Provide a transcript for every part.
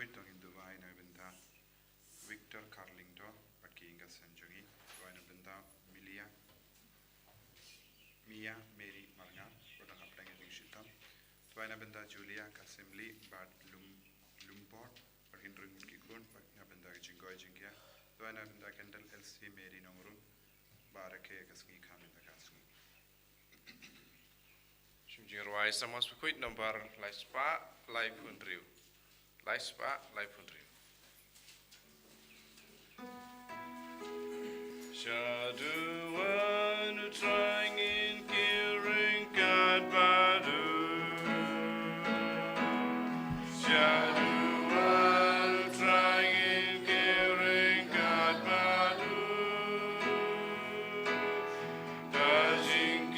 Bakhuid tong Dubai na benda Victor Carlingto Bakinga Sngi Dubai na benda Mia Mary Marnga Pada Hapdang Jing Shitam Dubai na benda Julia Kasimli Bad Lumport Perhindrun Kikun na benda Jingoy Jingya Dubai na benda Kendall LC Mary Nongrum Barake Kasngi Khan da Kasngi Jingruai sama Bakhuid nomor Laispa Live Undriu Laispa Live Undriu Shaduan trying in caring God Badu Shaduan trying in caring God Badu Dajing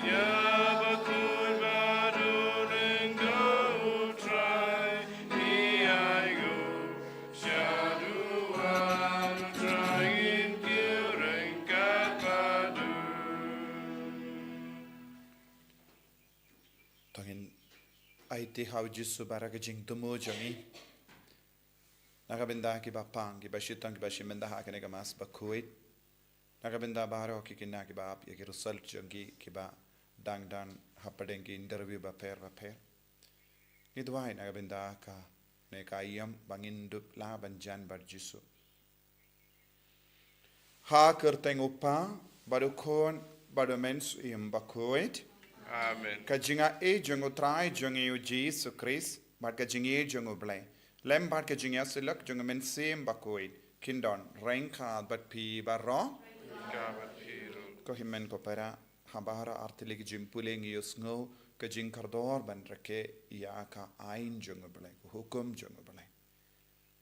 Bakhuid Badu Ringo try Iago Shaduan trying caring God Badu Tongin ay ti how Jisu baraka jing tumo jangi nakabenda ki bapang ki bashitang ki bashimenda ha kene mas Bakhuid nakabenda baro ki kinna ki bap ye ki result jangi ki ba dang hapadeng ki interview ba per ni dwai nakabenda ka ne kayam bangin dup la banjan bar Jisu ha kerteng upa baru kon baru mens im Bakhuid Amen Kajinga e jungo trai jungo yu Jesus Christ, but kajinga jungo blay. Lem but kajinga silak jungo men same Bakhuid. Kindon, ranka but pi barro. Ko himen ko para habara artilik jimpuling yu snow kajing kardor ban rake yaka ain jungo blay. Hukum jungo blay.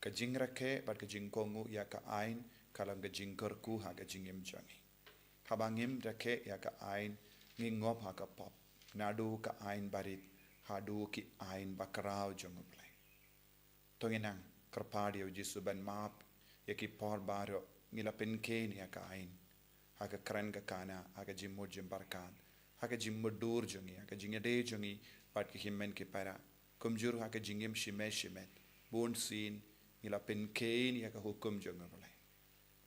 Kajing rake but kajing kongu yaka ain kalang kajing kerku ha kajingim jangi. Habangim rake yaka ain ngingop haka pop nadu ka ain barit hadu ki ain bakrao jongoble tonginang kerpadi Jisu ban map yaki por baro ngila penken ya ka ain haka kran ka kana haka jimmo jimbarkan haka jimmo dur jongi haka jingade jongi pat ki himmen ki para kumjur haka jingim shimet bon sin ngila penken ya ka hukum jongoble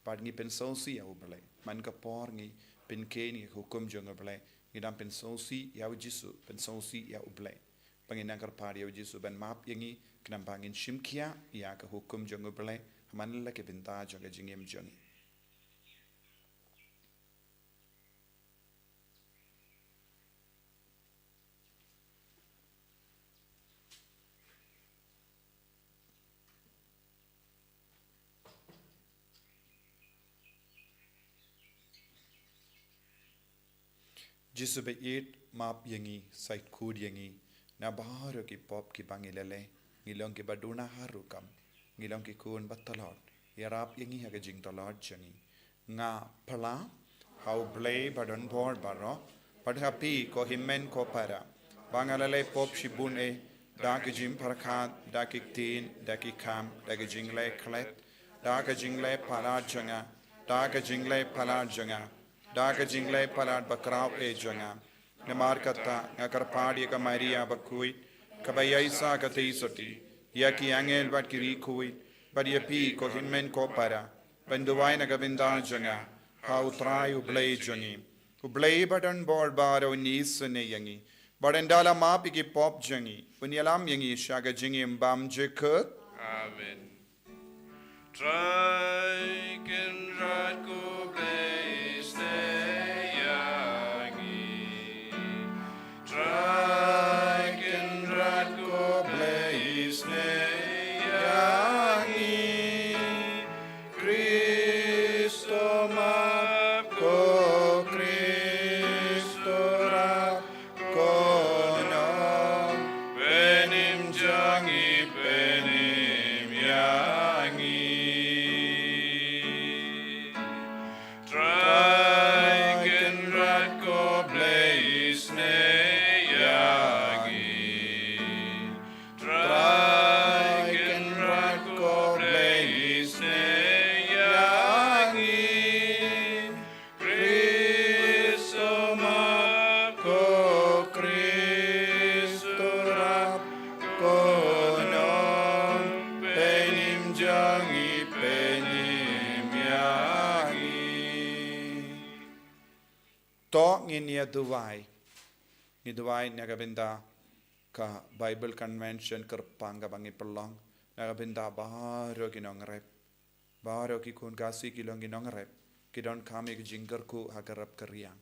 pat ngi pensausi ya uble man ka por ngi penken ya hukum jongoble ngidam pensausi ya Jisu pensausi ya ublay panginang karpari ya Jisu ban map yangi kinampangin shimkia ya ka hukum jong ublay hamanla ke binta jong jingim jong Jisu be it map yangi site kud yangi na baharo ki pop ki bangilele ngilong ki baduna harukam ngilong ki kun batalot yarap yangi haga jing talot jangi nga pala how blay badon board baro padhapi ko himmen ko para bangalale pop shibun e dak jim parkhat dak tin dak kam dak jingle klet dak jingle pala janga dak jingle pala janga Daga jingle palad bakrao e janga. Namar kata ngakarpadi ka Maria Bakhuid. Kabayaisa ka teisoti. Yaki angel bat kiri kuit. Badiapi ko himmen ko para. Banduwai na gabinda janga. How try ublay jangi. Ublay badan board baro nis ne yangi. Badandala mapi ki pop jangi. Unyalam yangi shaga jingi mbam jekut. Amen Try can right go place Try can right go place Cristo ma co Cristo ra cono benim jangi benim yangi Try can right go place Cristo ra cono nginia duwai. Ni duwai nagabinda ka Bible Convention kerpanga bangi pelong. Nagabinda baro kinong rep. Baro ki kun kasi kilong kinong rep. Kidon kami kejingkerku hagarap keriang.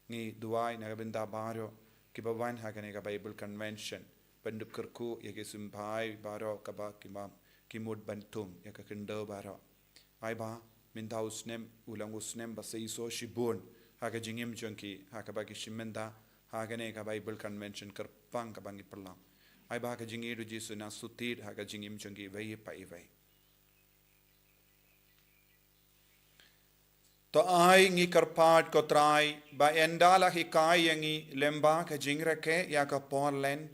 Ni duwai nagabinda baro kibawan hagane ka Bible Convention. Penduk kerku ya kisumpai baro kaba kimud bantum ya kekendo baro. Ai ba minta usnem ulang usnem basa iso shibun haga jingim jongki haga bagi shimenda hagane ka Bible Convention kerpang ka bangi perlang. Ai ba haga jingi du jisu na sutir haga jingim jongki vai pa ivai. To ai ngi kerpat ko trai ba endala hikai yangi lemba ka jingreke ya ka porlen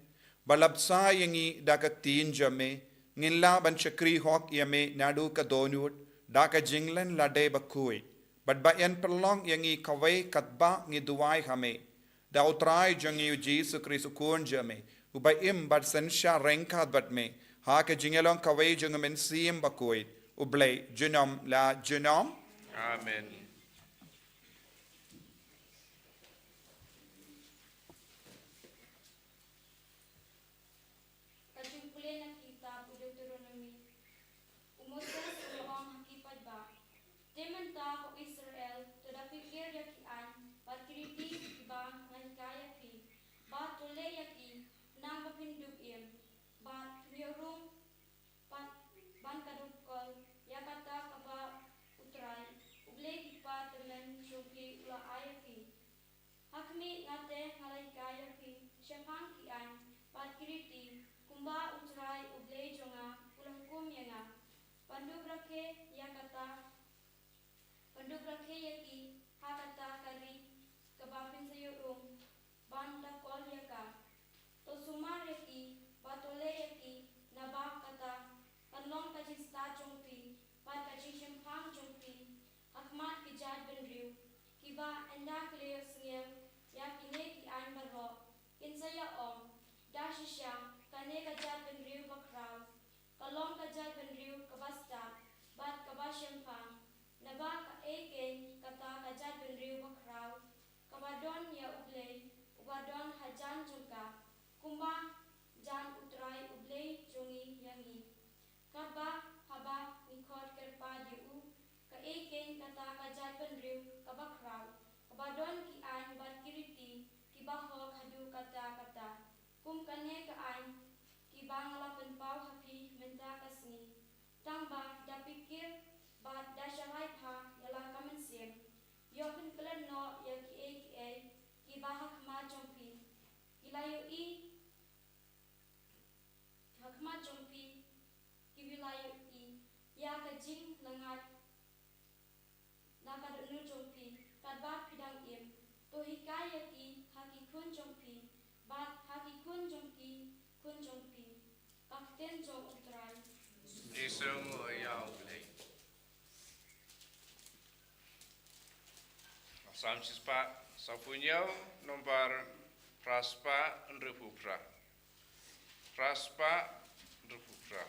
balabsa yangi da ka tin jame ngilla ban chakri hok yame nadu ka donut da ka jinglen la de Bakhuid but ba en perlong yangi kawai katba ngi duwai hame da utrai jangi Jesu Kristu kun jame uba im bat sensha renkat bat me ha ka jingelong kawai jangamen sim Bakhuid ublay junom la junom. Amen. Hakmi ngate ngalai kaya pi syafang kian pat kiriti kumba utrai ublei jonga ulang kum yanga panduk rakhe yaki hakata kari kabapin sayurung banda kol yaka to sumar yaki batole yaki nabak kata kanlong kaji sta jongpi pat kaji syafang jongpi hakmat kijad benriu kiba enda kleo sngel ya kine ki an barro kinsaya om dashisha kane ka jat benriu bakraw kalong ka jat benriu kabasta bat kabashem pang naba ka eken kata ka jat benriu bakraw kabadon ya ublay ubadon hajan jungka kumba jan utrai ublay jongi yangi kaba haba nikot kerpa diu ka eken kata ka jat benriu kabakraw kabadon ki an bat kiriti ki bahok hadu kata kum kane ka an ki bangala penpau hapi menta kasni tamba dapikir bat dasharai pha yala kamensiem yokin kelen no ya ki ki bahak ma jompi ilayo I hakma jompi ki wilayo I ya ka jing langat nakadunu jompi kadbat pidang im to hikaya ki haki kun jompi bat haki kun jompi kakten jom utrai Isang ayaw ublay. Samsis pa sa punyaw nomor traspa ndrepupra. Traspa ndrepupra.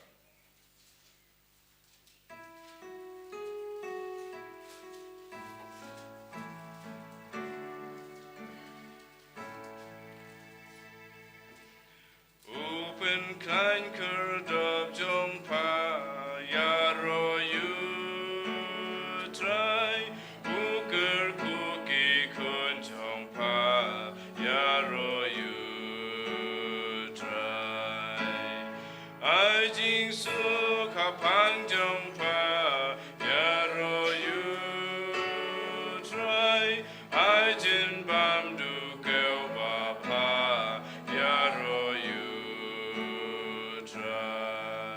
Open kind kerdab jompa yaro you try uker kuki kun jompa yaro you try I jing su kapang jompa yaro you try I jin bam du keu bapa yaro you try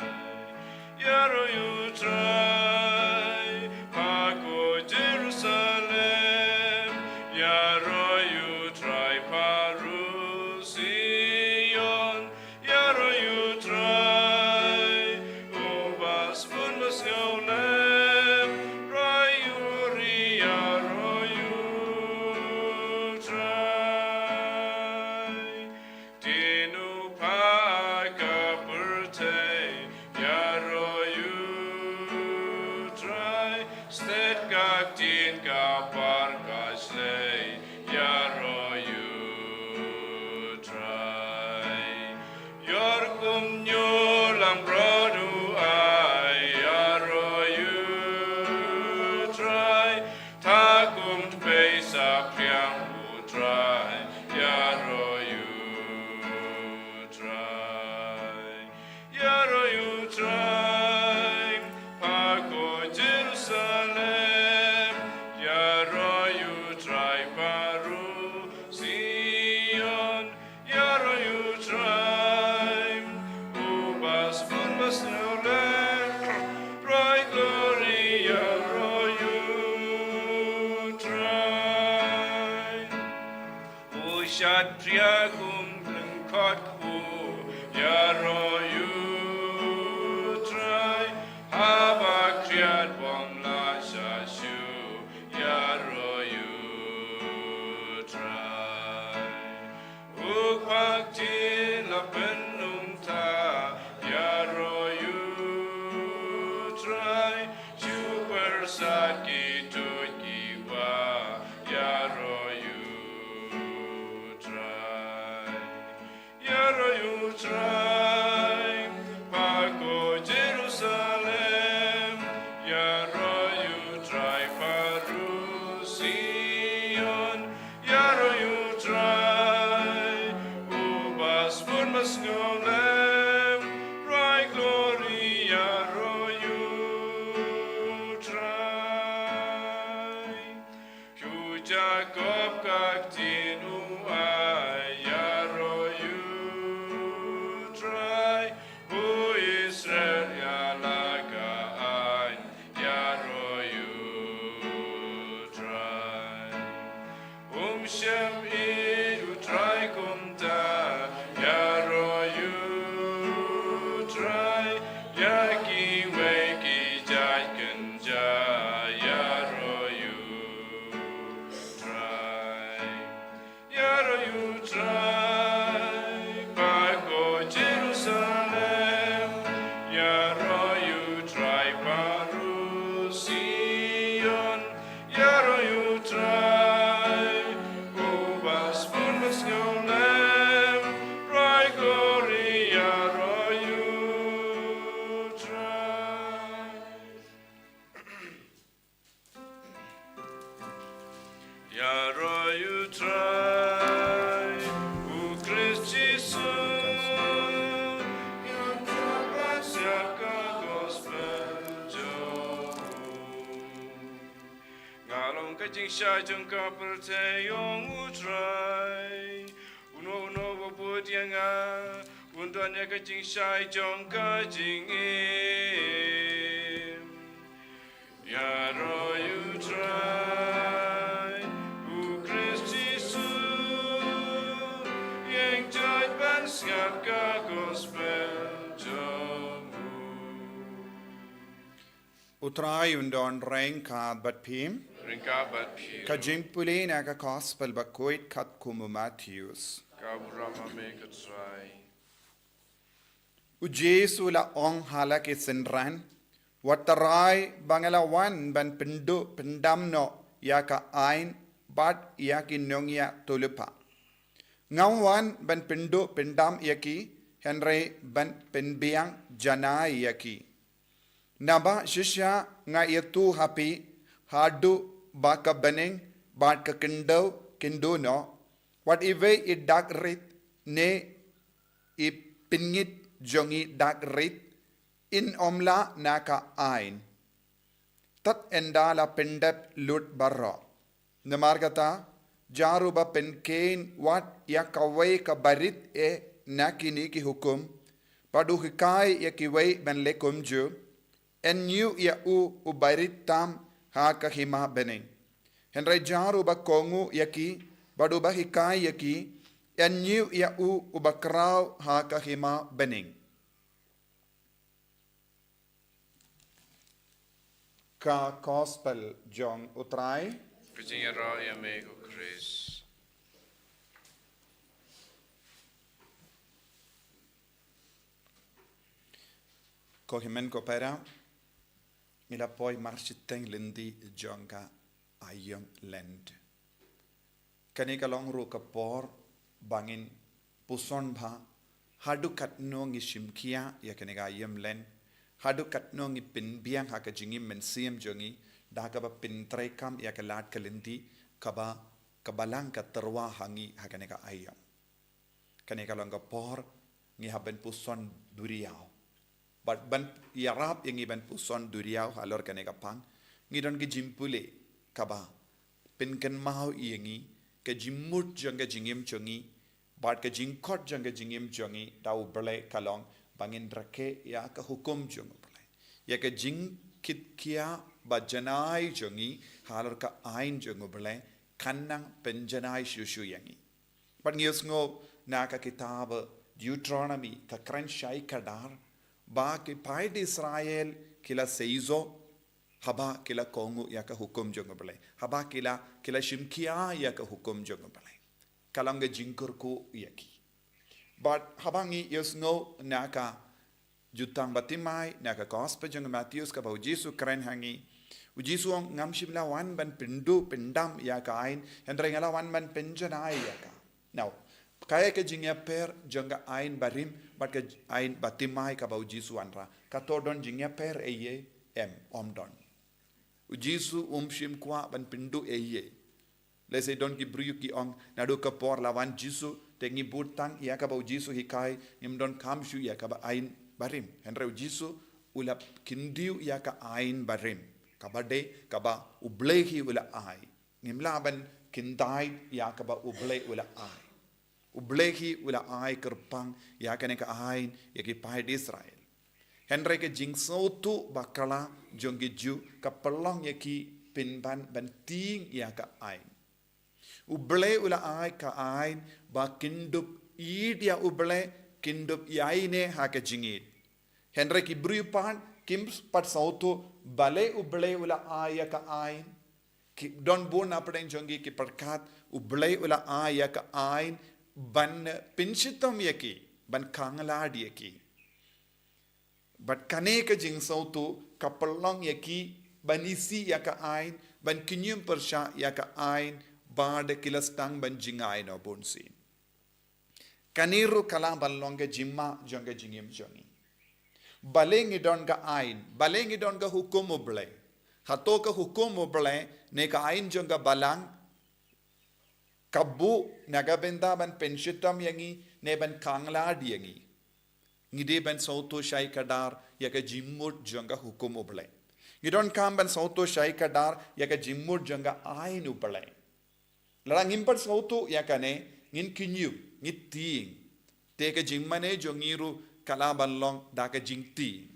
yaro you try Pako Jerusalem yaro you try Paru Sion yaro you try Ubas pun masyaulem Rayuri yaro you try Tinu paka perte yaro you ubas furbas nolen, roi gloria roiu trai. Ushat priagum blunkotku, ya roiu trai, hava kriat bom la shashu, ya roiu trai. Ukakti la penumta, ya roiu trai, super saki tukiwa, ya roiu trai, ya roiu trai, Paco Jerusalem, ya roiu trai paru Sion, ya roiu trai, ubas formas golem, roi gloria roiu trai. Hu Jacob kaktinu ya roiu trai, hu Israel ya lagaan, ya roiu trai. Shem idu trai kumta, ya roiu trai, ya ki weki jai kenja, ya roiu trai, ya roiu trai, Paco Jerusalem, ya roiu trai paru Sion, ya roiu trai, ubas furbas golem, roi gloria roiu trai. Ya roiu trai, u Christ Jesus, ya trespasses ya gospel jo. Ngalong kajing sha jong ka perte yong utrai, uno wabut yang untuanya kajing sha jong kajing im. Ya roiu trai, u Christ Jesus, yang jai ban siap ka gospel jomu. Utrai undon rain kad bat pim. Ringkabat pir, Kajimpuli na ka gospel Bakhuid kat kumu Matthews. kaburama mekatrai. U Jesu la ong hala ke senran. Watarai bangalawan ban pendu pendamno ya ka ain bat ya ki nongya tulupa. Ngawwan ban pendu pendam ya ki Henry ban penbiang janai ya ki. Naba shisha nga yatu hapi hadu baka bening bat ka kindu no what ive I dak rit ne I pingit jongi dak rit in omla naka ain tat endala pendep lut barro namargata jaruba penkein wat yakawai ka barit e nakini ki hukum padu hikai yakiwai ben lekum ju en new ya u barit tam ha ka hima bening henry jaruba kongu yaki badu ba hikai yaki en new ya u bakrau ha ka hima bening ka gospel John utrai Kajing raya meko Chris. ko himen ko pera ila poi marchiteng lendi jonga ayam Lent kani kalong ru kapor bangin puson bha hadu katno ngi shimkia ya kani ga ayam Lent hadu katno ngi pin biang ha ka jingi mensiam jongi daga ba pin traikam ya ka lat kalendi kaba kabalang ka terwa hangi ha kani ga ayam kani kalong kapor ngi haben puson duriau but ban yarap yang iban puson duriau halor kane kapang ngidon ke jimpule kaba pinken mau yengi ke jimmut janga jingim chongi bat ke jingkot janga jingim chongi dau berle kalong bangin rake ya ka hukum jongo belai ya ka jing kit kia bajanai jongi halar ka ain jongo belai kanang penjanai shushu yangi but ngius ngo na ka kitab Deuteronomy ka kran shai kadar ba ki paid Israel kila seizo haba kila kongu ya ka hukum jongo belai haba kila shimkia ya ka hukum jongo belai kalanga jingkur ko yaki but habangi yes no naka jutang batimai naka gospel jongo Matthews ka ba Jesu kran hangi Jesu ngam shibla wan ban pindu pindam ya ka ain hendra ngala wan ban penjanai ya ka now kaya ke jingya per jonga ain barim but ke ain batimai ka ba Jesu anra ka todon jingya per eye omdon Jesu shim kwa ban pindu eye let's say don ki briu ki ong nadu ka por lawan Jesu tengi butang ya ka ba Jesu hikai nim don kamshu ya ka ba ain barim hendra Jesu ulap kindiu ya ka ain barim kabade kaba ublehi ula ai ngimlaban kindai ya kaba uble ula ai ublehi ula ai kerpang ya kane ka ai ya ki pai Israel henry ke jingsotu bakala jongi ju ka pelong ya ki pinban banting ya ka ai uble ula ai ka ai ba kindup id ya uble kindup yaine ha ka jingit henry ki brupan kims pat sautu bale uble ula aya ka ain ki don bon apden jongi ki perkat uble ula aya ka ain ban pinshitam yaki ban kanglad yaki but kane ka jing sautu kapalong yaki banisi ya ka ain ban kinyum persha ya ka ain bad kilastang ban jingai no bonsi kaniru kala balonga jimma jonga jingim jongi balengi don ga ain balengi don ga hukum uble hato ka hukum uble ne ka ain jonga balang kabu naga benda ban penshitam yangi ne ban kanglad yangi ngide ban sauto shai kadar ya ka jimmut jonga hukum uble ngidon kam ban sauto shai kadar ya ka jimmut jonga ain uble larang impar sauto ya ka ne ngin kinyu ngit ting te ka jimmane jongiru kala balong daka jingti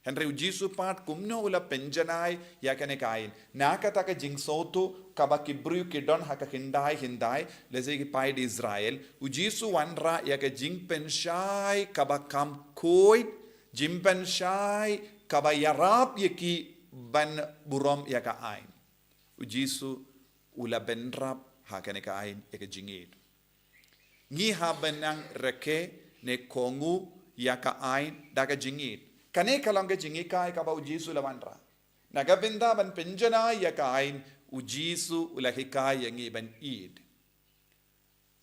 henry Jesu pat kumno ula penjanai yakane kain naka taka jingsotu kaba kibru kidon haka hindai leze ki paid Israel Jesu wanra yaka jingpenshai kaba kam koi jimpenshai kaba yarap yaki ban burom yaka ain Jesu ula benrap hakane kain yaka jingit ngi habenang reke ne kongu ya ka ain daga jingit kane kalanga jingi kai ka ba Jesu lawanra naga binda ban penjana ya ka ain Jesu ulahikai yangi ban id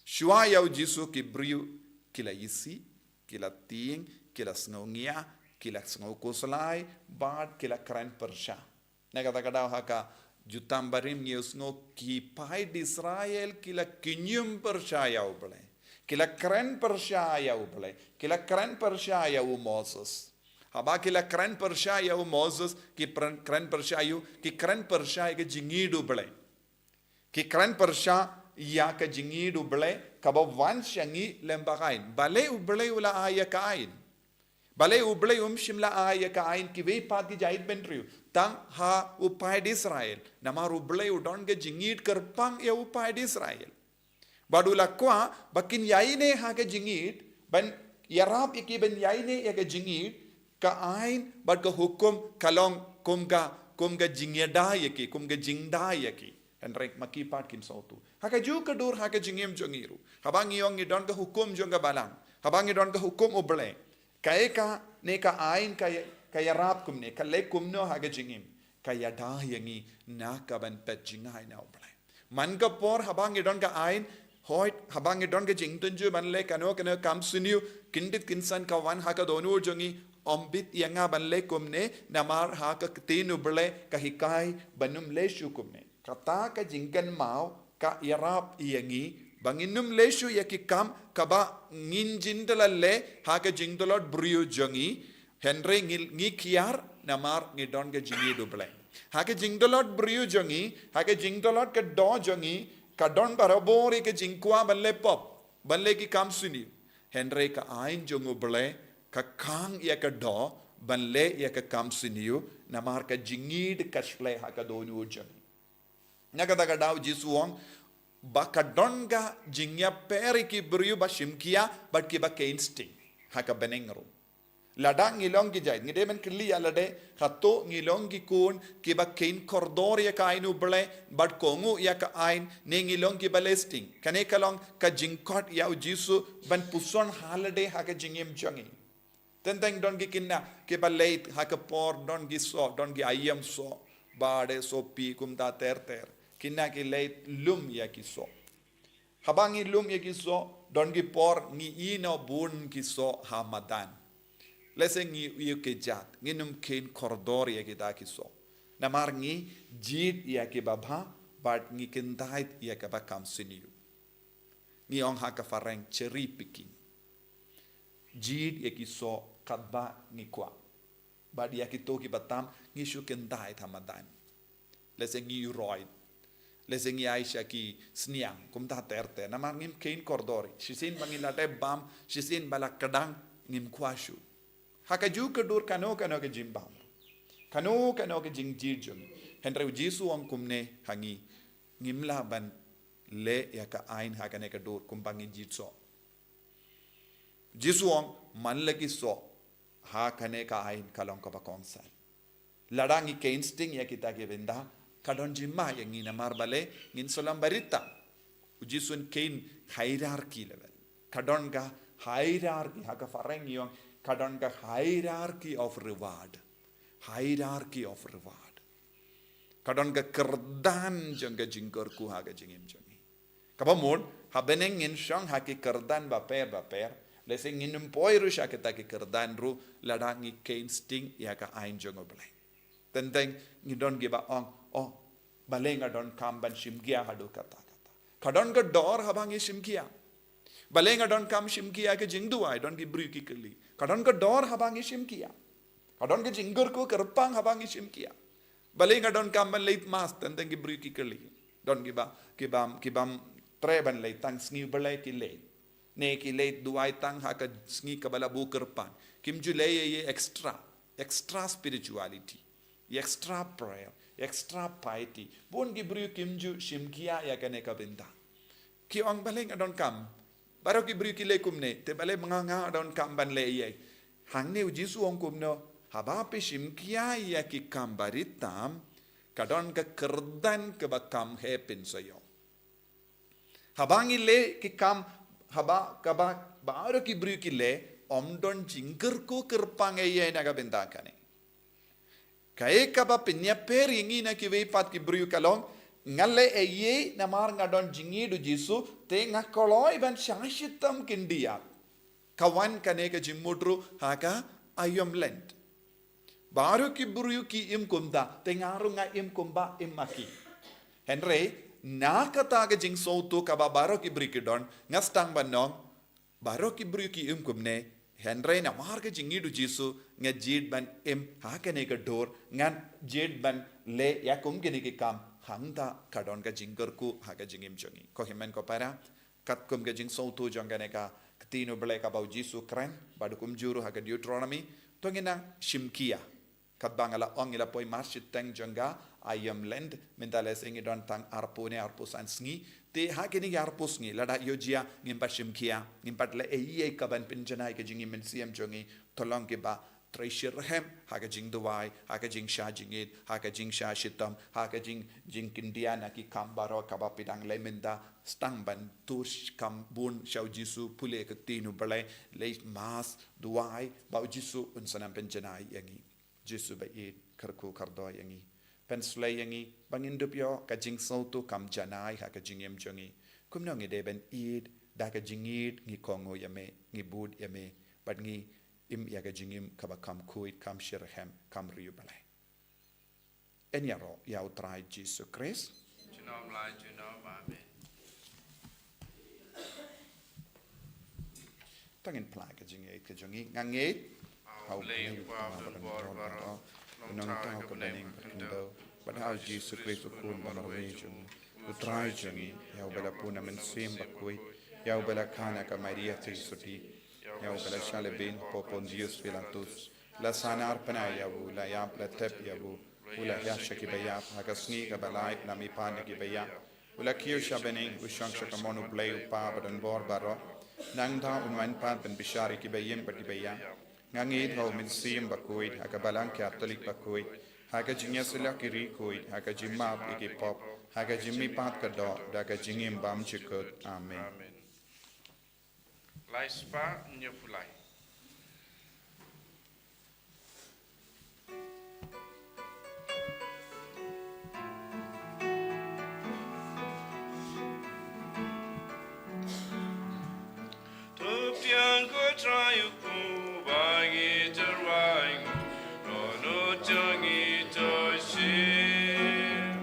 shua ya Jesu ki briu kila isi kila ting kila snongia kila snokoslai bad kila kran persha naga daga haka jutambarim yusno ki pai Israel kila kinyum persha ya uble kila keren percaya uble kila keren percaya Moses haba kila keren percaya Moses ki keren percaya ki keren percaya ke jingidu uble ki keren percaya ya ke jingidu uble kaba wansyangi lembakain bale uble ula aya kain bale uble shimla aya kain ki ve pat ki jait bentriu tang ha upai Israel namar uble udon ke jingid kerpang ya upai Israel badula kwa bakin yaine ha ke jingit ban yarap iki ban yaine ya ke jingit ka ain bad ka hukum kalong kumga jingyada yaki kumga jingda yaki henrek maki pat kim sautu ha ka ju ka dur ha ke jingim jongiru habang yong ni don ka hukum jonga balang habang ni don ka hukum oble ka ne ka ain ka yarap kumne ka le kumno ha ke jingim ka yada yangi na ka ban pet jingai na oble man ka por habang ni don ka ain hoit habang don ke jing tunju ban le kano kam suniu kindit kinsan ka wan ha ka donu jongi ombit yanga ban le kumne namar ha ka tinu ble ka hikai banum le shu kumne kata ka jingkan mau ka yarap yangi banginum le shu yakikam kaba ngin jindalalle ha ka jingdolot briu jongi henry ngi kiar namar ngi don ke jingi du ble ha ka jingdolot briu jongi ha ka jingdolot ka do jongi kadon barabori ke jingkwa balle pop balle ki kam suni henry ka ain jongu ble ka kang ya ka do ban le ya ka kam siniu na mar ka jingid kashle ha ka do nu jang nyaka daga daw jisuong ba ka donga jingya peri ki briu ba shimkia but ki ba ke instinct ha ka benengro ladang ngilong gi jai ngide men kli ya lade khato ngilong gi kun ki ba kein kordor ya ka ainu ble but kongu ya ka ain ne ngilong gi balesting kane kalong ka jingkot ya jisu ban puson halade ha ka jingem jangi tentang don gi kinna ki ba late ha ka por don gi so don gi ayam so bade so pi kum da ter kinna ki late lum ya ki so habangi lum ya ki so don gi por ngi ino bun ki so hamadan lese ngi yu ke jat ngi num kein koridor ya ki da ki so namar ngi jit ya ki babha but ngi kindait ya ka ba kam siniu ngi ong ha ka fareng cherry picking jit ya ki so kadba ngi kwa bad ya ki to ki batam ngi shu kindait hamadan lese ngi roid lese ngi aisha ki sniang kum ta terte namar ngi kein koridor shisin bangi late bam shisin bala kadang ngim kwashu haka ju kedur kano ke jimbam kano ke jingjir jung henry jisu ong kumne hangi ngimla ban le ya ka ain haka ne kedur kumbangi jitso jisu ong man lagi so haka ne ka ain kalong ka bakonsal ladangi ke instinct ya kita ke benda kadon jimma yang ngina marbale ngin solam barita jisun kein hierarchy level kadon ga hierarchy haka fareng yong kadon ka hierarchy of reward kadon ka kerdan jangga jingkor ku haga jingim jangi kabamon habeneng in shang haki kerdan ba per leseng in poiru shaketa ki kerdan ru ladangi ke instinct ya ka ain jongo blai tenteng ni don giba ong balenga don kamban shimgia hadu kata kadon ka dor habangi shimgia balenga don kam shimkia ke jingdu ai don gi bru ki kali kadon ka dor habang ishim kia kadon ka jinggur ko kerpang habang ishim kia balenga don kam ban late mas tentang gi bru ki kali don gi ba kibam treban late tang sngi balai ki late ne ki late duai tang ha ka sngi ka bala bu kerpang kim ju le ye extra spirituality extra prayer extra piety bon gi bru kim ju shim kia ya ka ne ka benda ki ong balenga don kam baru ki beri kile kumne te bale manganga don kamban le ye hang ne jisu ong kumno haba pe shimkia ya ki kambaritam kadon ka kerdan ke bakam happen sayo habangi le ki kam haba kaba baru ki beri kile om don jingker ko kerpang ye na ga bendakane kai kaba pinya per ingi na ki ve pat ki beri kalong ngalle eye namar ngadon jingidu jisu te ngakoloi ban shashitam kindia kawan kane ka jimmudru haka ayom lent baru ki buru ki im kumda te ngaru nga im kumba im maki henry nakata ga jing sautu kaba baru ki brikidon ngastang banong baru ki buru ki im kumne henry namar ka jingidu jisu nga jid ban im haka ne ka dor ngan jid ban le yakum gini ki kam hangda kadon ka jingger ku haga jingim jongi ko himen ko para kat kum ga jing sautu jongane ka ketino bele ka bau jisu kren badu kum juru haga Deuteronomy tongina shimkia kat bangala ongila poi marshit teng jonga ayam lend mentale sengi don tang arpone arpusan sngi te hakini arpus ngi lada yojia ngimpat shimkia ngimpat le ei ka ban pinjana ka jingim men siam jongi tolong ke ba treasure hem haka jing duwai haka jing sha jingit haka jing sha shitam haka jing kindiana ki kambaro kaba pidang lemenda stang ban tush kam bun shau jisu pule ke tinu bale le mas duwai ba jisu unsanam penjanai yangi jisu ba it karku kardo yangi pensle yangi bangindupyo ka jing sautu kam janai haka jingem jongi kumno ngi deben it da ka jingit ngi kongo yame ngi bud yame but ngi im yaga jingim kaba kam kuit kam shirhem kam riubale en yaro ya utrai Jesus Christ Junom lai junom amen. tangin plaga jingi ke jongi ngangit Au lei qua ben bor baro nong ta ko daning kendo but how Jesus Christ ko bano region utrai jingi ya bela puna men sim bakui ya bela kana ka Maria Trisoti Yau bela shale bin popon Dios Pilatus. La sanar pena yabu la yap la tep yabu. Ula yasha ki bayap haga Sngi Ba-lai la mi pan ki bayap. Ula kiyo shabening ushang shakamonu blay upa badan bor baro. Nang da unwan pan ben bishari ki bayim bat ki bayap. Ngangid ho min sim Bakhuid haga balang Catholic Bakhuid. Haga jinyasila ki rikuid haga jimab iki pop. Haga jimmi pat kado daga jingim bam chikut. Amen. Amen. Lai spa nyopulai. Tupian ko trayu pu bagi terwaingu nono jangi toshim.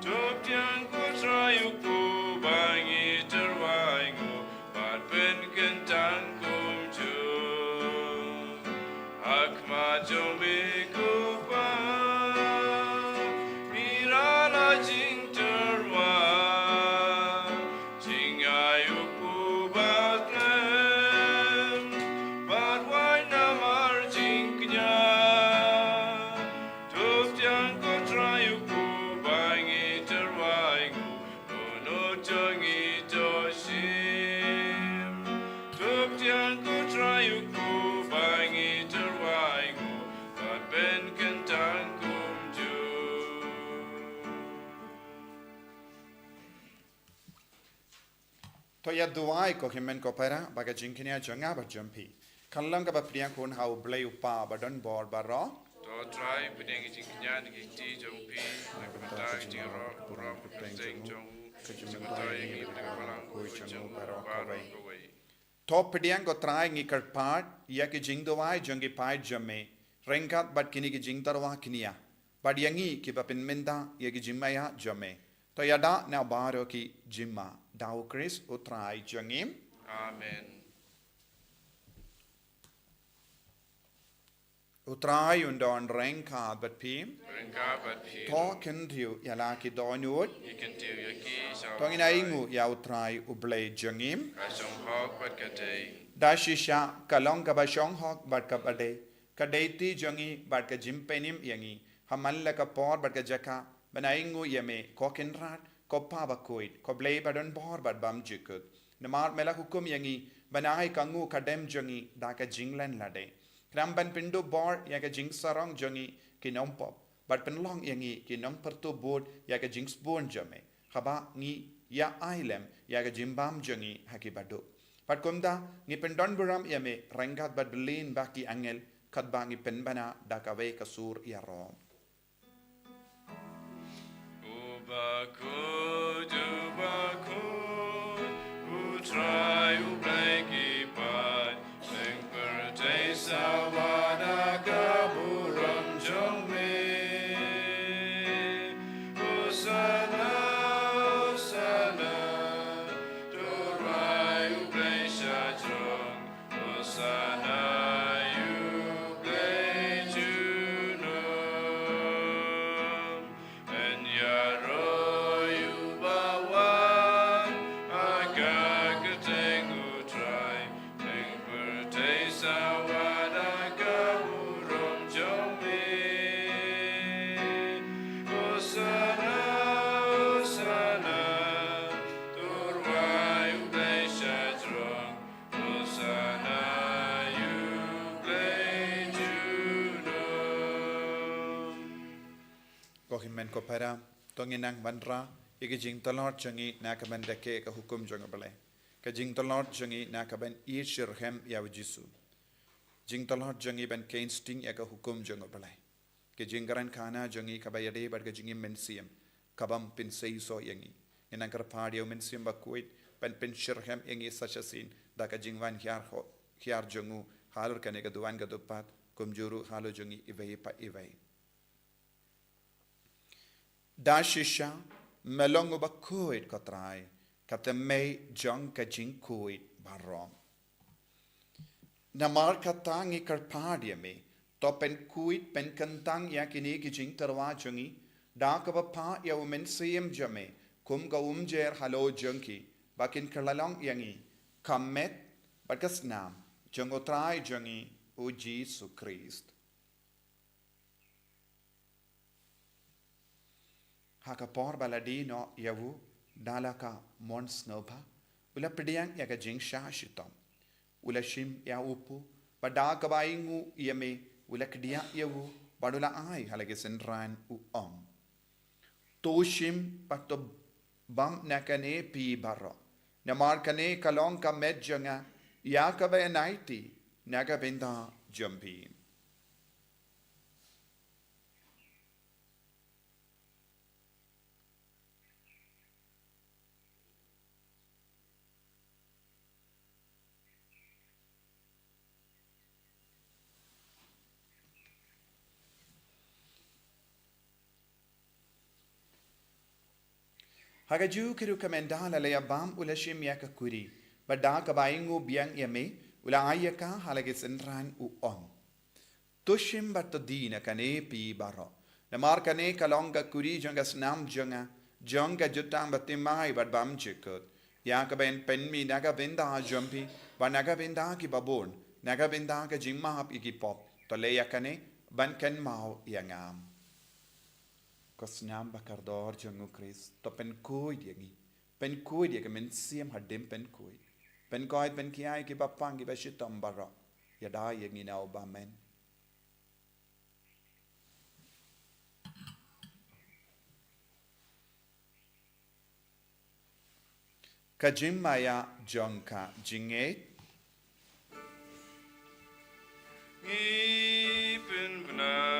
Tupian ko trayu pu bagi terwaingu bat pen kentang kum ju. Akma jombi kupa mirala jing terwa jing ayu kubat lem bat wai namar jing knya tup tiang ko trayu kubangi terwaingu nono jangi toshim tup tiang ko trayu kubangi terwaingu bat ben kentang kumju. To ya duai ko himen ko pera baga jinkinia janga ba jampi. Kallang ka ba priang kun hau blay upa badan bor baro. To try bedeng jing nyan gi ti jong pi na kumta ji ro pura puteng jong kujumta yi ni palang ko jong baro ko wei. To priang ko try ngi karpat ya ki jing duai jangi pai jamme. Rengkat bat kini ki jing tarwa kinia. Bad yangi ki ba pin menda ya ki jimmaya jamme. To ya da na baro ki jimma. Dau Chris utrai jangim. Amen. Utrai undon rengkat bat pim. Rengka bat pi. To kendiu ya la ki donut. Ikan tiu yaki sa. To ina ingu ya utrai ublay jangim. Kasong hok bat katay. Dashisha kalong ka ba shong hok bat ka bade. Kadeti jangi bat ka jimpenim yangi. Hamalla ka por bat ka jaka. Banaingu yame kokinrat. Ko pa Bakhuid, ko blay badan bor bad bam jikut. Namar mela hukum yangi, banai kangu kadem jangi, daka jinglan lade. Kramban pindu bor yaga jing sarong jangi ki nompop. But penlong yangi ki nong pertu board yaga jings born jame. Haba ngi ya ailem yaga jimbam jangi haki badu. But kumda ngi pendon buram yame rengat bad belin baki angel kadba ngi penbana daka ve kasur ya rom. Bakhuid, Bakhuid, utrai ubleki pai, leng perte sawada kaburam jongme. Osana, Osana, turai ublei shajong, Osana. Kohimen ko pera tonginang bandra igi jing talot jangi nakaban deke ka hukum jang bale ka jing talot jangi nakaban ishirhem ya jisu jing talot jangi ban kain sting ya ka hukum jang bale ke jinggaran kana jangi ka bayade bar ka jingi mensiam kabam pin sei so yangi inang kar padio mensiam Bakhuid ban pin shirhem yangi sachasin da ka jingwan hiar jangu halur kane ka duan ka dupat kumjuru halu jangi ivei pa ivei. Dashisha melongo Bakhuid kotrai katemei jong ka jinkuid barom. Namar katangi karpadia me to pen kuid pen kantang yakini ki jing tarwa jongi da ka pa ya umen siem jame kum ga umjer halo jonki bakin kalalong yangi kammet bakas nam jung utrai jungi o Jesus Christ. Haka por baladino yavu dalaka mons noba ula pediang yaga jing sha shitom ula shim ya upu pada kabaingu yame ula kedia yavu badula ai halage senran u toshim pato bam nakane pi barro namarkane kalong ka medjanga yakaba naiti nagabinda jumpi. Hagaju kiru kamendala le bam ula shim yaka kuri bada kabaingu biang yame ula ayaka halage senran u tushim batadina kane pi baro namar kane kalonga kuri janga snam janga jutam batimai bad bam chikut yaka ben penmi naga benda jumpi banaga benda ki babon naga benda ka jimma iki pop to le yakane ban ken mau yangam Kosnyam bakardor jangu Chris to pen kui diagi men siam hadim pen koi pen kiai ki bapang ki bashitom bara yada yangi na obamen kajim maya jonka jinget Ipin bna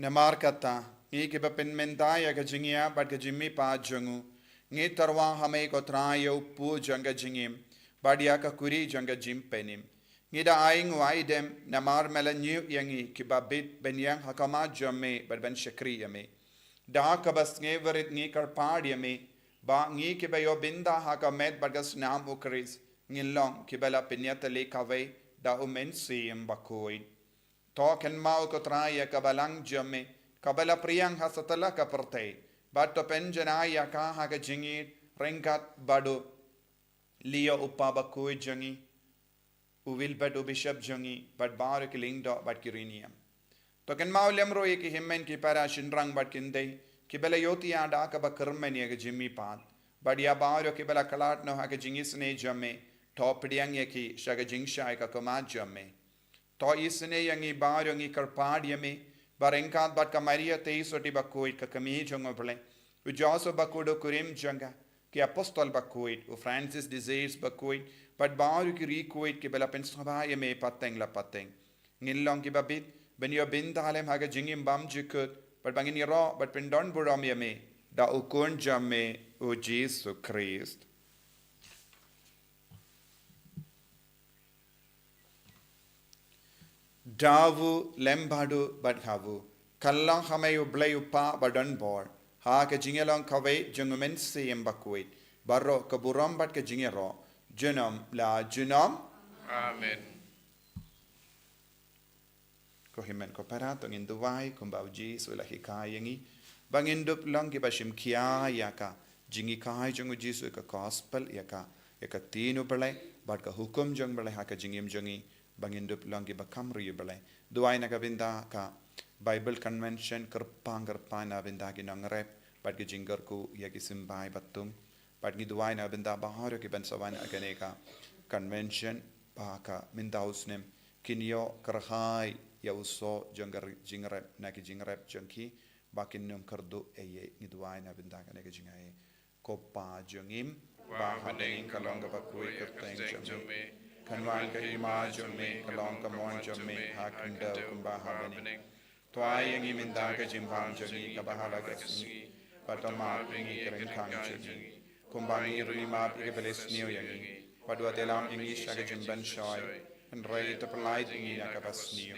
Namar kata, ngi ke bapen mentaya ka jingia bat ka jimmi pa jangu, ngi tarwa hame ko trayo pu janga jingim, badia ka kuri janga jim penim. Ngi da aing waidem namar melanyu yangi ki babit benyang hakama jamme bat ben shakri yame. Da ka bas ngi verit ngi karpad yame, ba ngi ke bayo binda hakamet bat gas nam ukris, ngi long ki bela pinyata le kave da umensi Bakhuid. Token mau ko traya kabalang jamme kabala priyang hasatala ka pertai bato penjanaya ka ha ka jingi ringkat bado liya uppa Bakhuid jangi uvil bado bishop jangi bad bar ki lingdo bad kiriniam token mau lemro ki himmen ki para shinrang bad kinde ki bela yoti ada ka bakarmen ye jimmi pat badia bar ki bela kalat no ha ka jingi sne jamme top priyang ye ki shaga jingsha ka kama jamme to isne yangi bar yangi karpad yame barengkat bat kamaria te soti Bakhuid ka kami jongoble u joso Bakhuid kurim janga ki apostol Bakhuid u Francis disease Bakhuid bat bar ki Bakhuid ki bela pensaba yame pateng la pateng ngilong ki babit ben yo bindalem haga jingim bam jikut bat bangin ro bat pendon buram yame da ukun jamme u Jesus Christ Davu lembadu badhavu kallang hamayu blayu pa badan bor ha ke jingelong kawai jungumen siyem Bakhuid barro kaburam bat ke jingero junam la junam Amen ko himen ko parato ngin duwai kumbau Jesu la hikayengi bangindup lang ki bashim kia yaka jingi kai jungu Jesu ka gospel yaka tinu balai bat ka hukum jung balai ha ka jingim jungi bangindup langi bakam riyubale duai na kabinda ka Bible Convention kerpang na binda ki nangrep bat ki jingar ku ya ki simbai batum bat ki duai na binda baharo ki bensawan agane ka convention ba ka mindausnem kinyo karhai ya uso jangar jingrep na ki jingrep jangki bakin num kardu eye ni duai na binda ka ne ki jingai ko pa jangim ba haning kalonga Bakhuid kerteng jamme Kanwan ka ima jamme kalong ka mon jamme hakin daw kumba habening Tuai yang iminda ka jimbang jangi ka bahala ka singi patama pingi kering kang jangi kumbangi rima pike beles niyo yangi padua telam ingi shaga jimban shoy and rei te pelait ingi na kabasniu.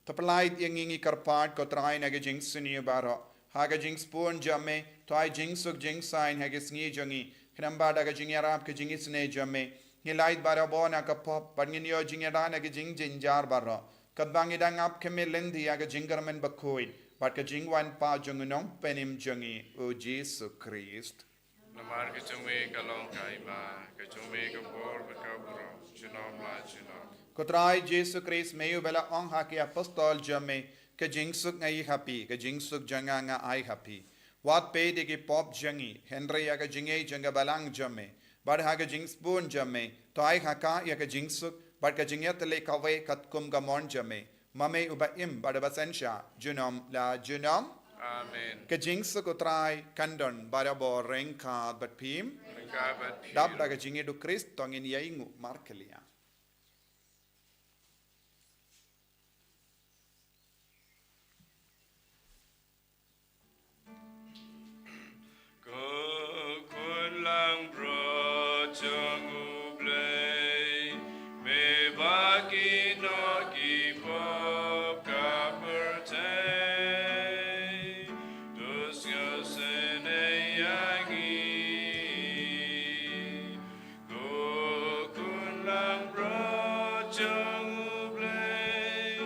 Te pelait ingi karpat ko trai na gajing suniu baro. Haga jing spoon jamme, toai jing suk jing sign hagis ngi jangi. Hinamba daga jing yarab ka jing isne jamme. Hilait baro bona ka pop, but nyo jing yarana ka jing jinjar baro. Kabangi dang up kemelendi aga jingarmen Bakhuid, but ka jing wan pa jungunong penim jangi, O Jesus Christ. Namar ke chume ka long kai ma, ke chume ka por ka bro, chunom la chunom. Kotrai Jesus Christ mayu bela ong haki apostol jamme, ka jing suk ngai happy, ka jing suk janga nga ai happy. Wat pe de ki pop jangi, Henry aga jingai janga balang jamme, but haga jing spoon jamme, to ai haka ya ka jing suk, but ka jingyat le kawe kat kum gamon jamme, mame uba im bada basensha, junom la junom. Amen. Ka jing suk utrai kandon bada bo rengka bat pim, Ringabat dab da ka jingi du Christ tongin yaingu markelia. Ko kun lang bro chungu play, me baki no ki pop ka pertay, dus yo sene yangi. Ko kun lang bro chungu play,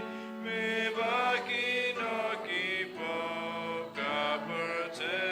me baki no ki pop ka pertay.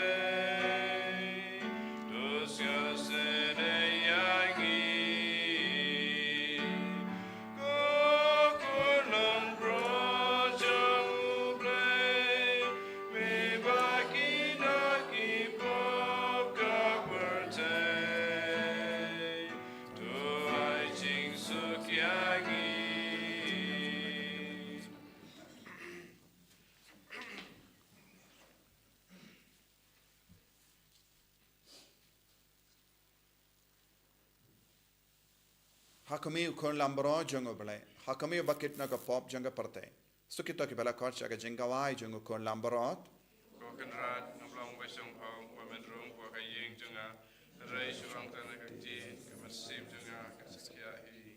Hakami ukon lambro jungo bale. Hakami bakit na ka pop janga parte. Sukito ki bala korch aga jingawai jungo kon lambrot. Kokenrat nablong besong hong wamen rung kwa kayeng junga rai suang tanah kecil kemasif junga kesekia hi.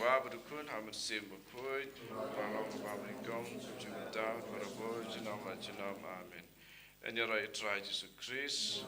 Ba berukun hamad sim Bakhuid. Balong babikong jumta barabo jinama jinam amen. En je right try Jesus Christ.